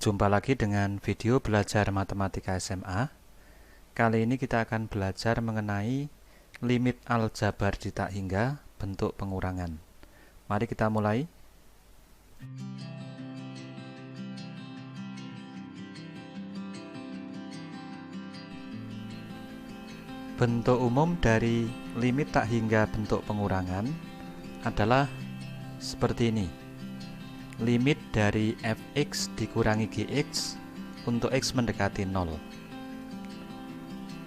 Jumpa lagi dengan video belajar matematika SMA. Kali ini kita akan belajar mengenai limit aljabar di tak hingga bentuk pengurangan. Mari kita mulai. Bentuk umum dari limit tak hingga bentuk pengurangan adalah seperti ini. Limit dari fx dikurangi gx untuk x mendekati 0.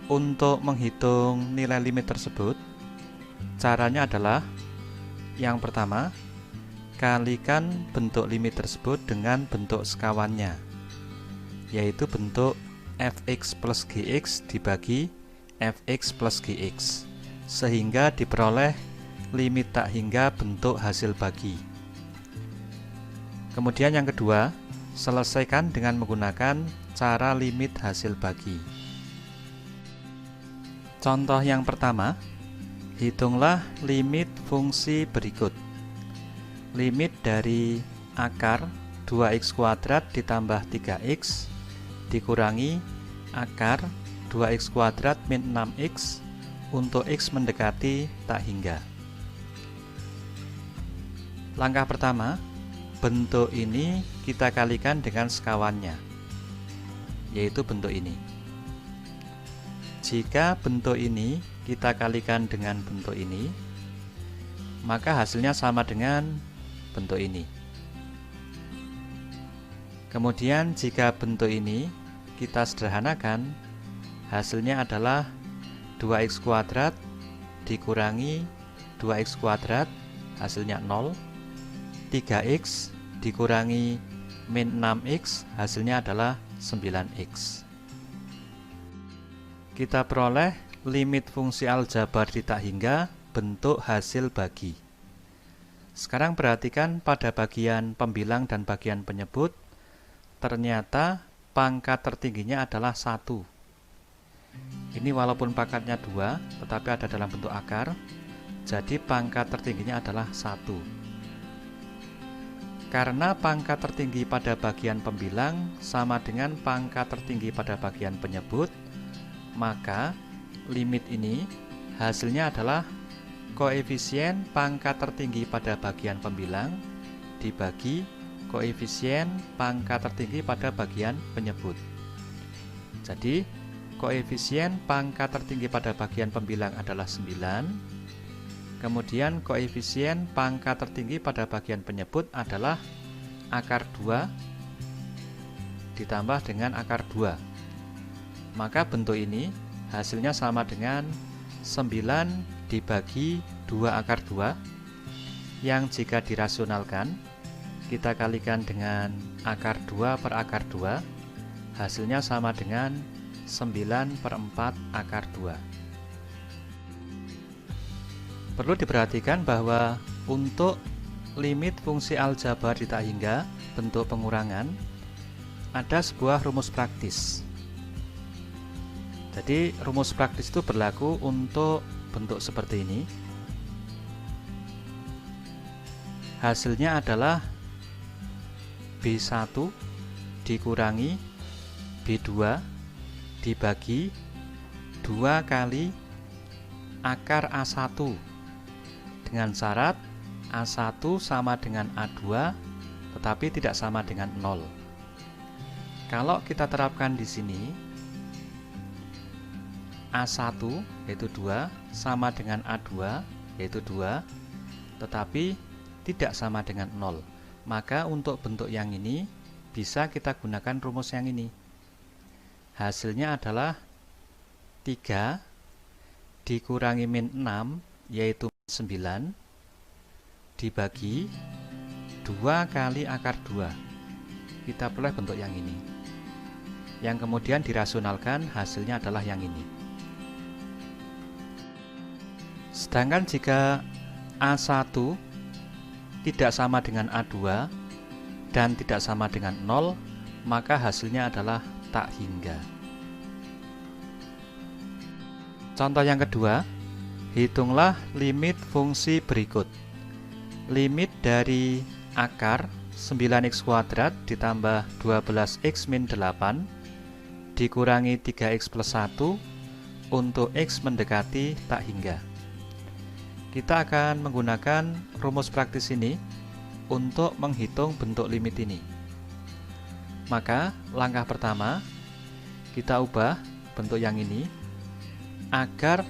Untuk menghitung nilai limit tersebut, caranya adalah yang pertama, kalikan bentuk limit tersebut dengan bentuk sekawannya, yaitu bentuk fx plus gx dibagi fx plus gx, sehingga diperoleh limit tak hingga bentuk hasil bagi. Kemudian yang kedua, selesaikan dengan menggunakan cara limit hasil bagi. Contoh yang pertama, hitunglah limit fungsi berikut. Limit dari akar 2x kuadrat ditambah 3x dikurangi akar 2x kuadrat min 6x untuk x mendekati tak hingga. Langkah pertama, bentuk ini kita kalikan dengan sekawannya, yaitu bentuk ini. Jika bentuk ini kita kalikan dengan bentuk ini, maka hasilnya sama dengan bentuk ini. Kemudian jika bentuk ini kita sederhanakan, hasilnya adalah 2x kuadrat dikurangi 2x kuadrat, hasilnya 0. 3x dikurangi min 6x, hasilnya adalah 9x. Kita peroleh limit fungsi aljabar di tak hingga bentuk hasil bagi. Sekarang perhatikan pada bagian pembilang dan bagian penyebut, ternyata pangkat tertingginya adalah 1. Ini walaupun pangkatnya 2, tetapi ada dalam bentuk akar, jadi pangkat tertingginya adalah 1. Karena pangkat tertinggi pada bagian pembilang sama dengan pangkat tertinggi pada bagian penyebut, maka limit ini hasilnya adalah koefisien pangkat tertinggi pada bagian pembilang dibagi koefisien pangkat tertinggi pada bagian penyebut. Jadi, koefisien pangkat tertinggi pada bagian pembilang adalah 9. Kemudian koefisien pangkat tertinggi pada bagian penyebut adalah akar 2 ditambah dengan akar 2. Maka bentuk ini hasilnya sama dengan 9 dibagi 2 akar 2, yang jika dirasionalkan kita kalikan dengan akar 2 per akar 2, hasilnya sama dengan 9 per 4 akar 2. Perlu diperhatikan bahwa untuk limit fungsi aljabar di tak hingga bentuk pengurangan ada sebuah rumus praktis. Jadi rumus praktis itu berlaku untuk bentuk seperti ini. Hasilnya adalah B1 dikurangi B2 dibagi 2 kali akar A1 dengan syarat A1 sama dengan A2 tetapi tidak sama dengan 0. Kalau kita terapkan di sini, A1 yaitu 2 sama dengan A2 yaitu 2 tetapi tidak sama dengan 0. Maka untuk bentuk yang ini bisa kita gunakan rumus yang ini. Hasilnya adalah 3 dikurangi min 6 yaitu 9 dibagi 2 kali akar 2. Kita peroleh bentuk yang ini, yang kemudian dirasionalkan hasilnya adalah yang ini. Sedangkan jika A1 tidak sama dengan A2 dan tidak sama dengan 0, maka hasilnya adalah tak hingga. Contoh yang kedua, hitunglah limit fungsi berikut. Limit dari akar 9x kuadrat ditambah 12x min 8 dikurangi 3x plus 1 untuk x mendekati tak hingga. Kita akan menggunakan rumus praktis ini untuk menghitung bentuk limit ini. Maka langkah pertama, kita ubah bentuk yang ini agar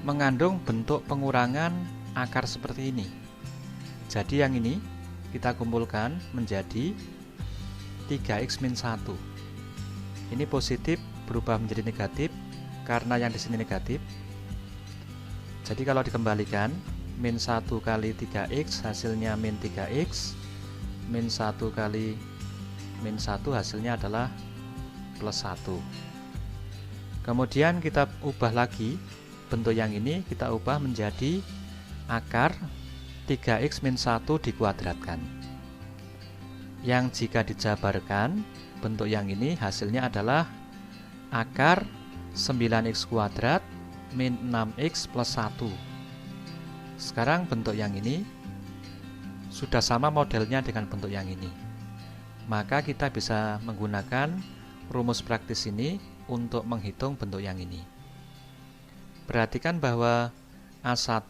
mengandung bentuk pengurangan akar seperti ini. Jadi yang ini kita kumpulkan menjadi 3x min 1. Ini positif berubah menjadi negatif karena yang di sini negatif. Jadi kalau dikembalikan, min 1 kali 3x hasilnya min 3x, min 1 kali min 1 hasilnya adalah plus 1. Kemudian kita ubah lagi bentuk yang ini, kita ubah menjadi akar 3x min 1 dikuadratkan. Yang jika dijabarkan, bentuk yang ini hasilnya adalah akar 9x kuadrat min 6x plus 1. Sekarang bentuk yang ini sudah sama modelnya dengan bentuk yang ini. Maka kita bisa menggunakan rumus praktis ini untuk menghitung bentuk yang ini. Perhatikan bahwa A1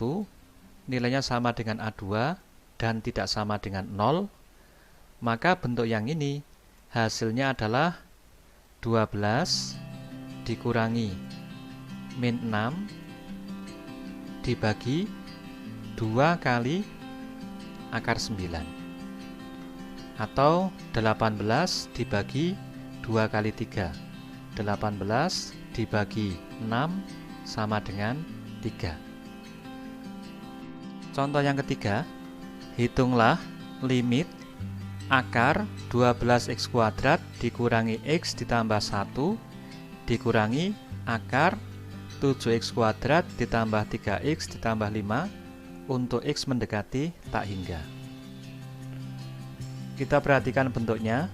nilainya sama dengan A2 dan tidak sama dengan 0. Maka bentuk yang ini hasilnya adalah 12 dikurangi min 6 dibagi 2 kali akar 9 atau 18 dibagi 2 kali 3. 18 dibagi 6 sama dengan 3. Contoh yang ketiga, hitunglah limit akar 12x kuadrat dikurangi x ditambah 1 dikurangi akar 7x kuadrat ditambah 3x ditambah 5 untuk x mendekati tak hingga. Kita perhatikan bentuknya.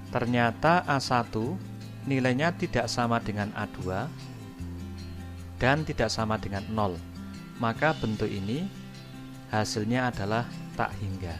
Ternyata A1 nilainya tidak sama dengan A2 dan tidak sama dengan 0. Maka bentuk ini hasilnya adalah tak hingga.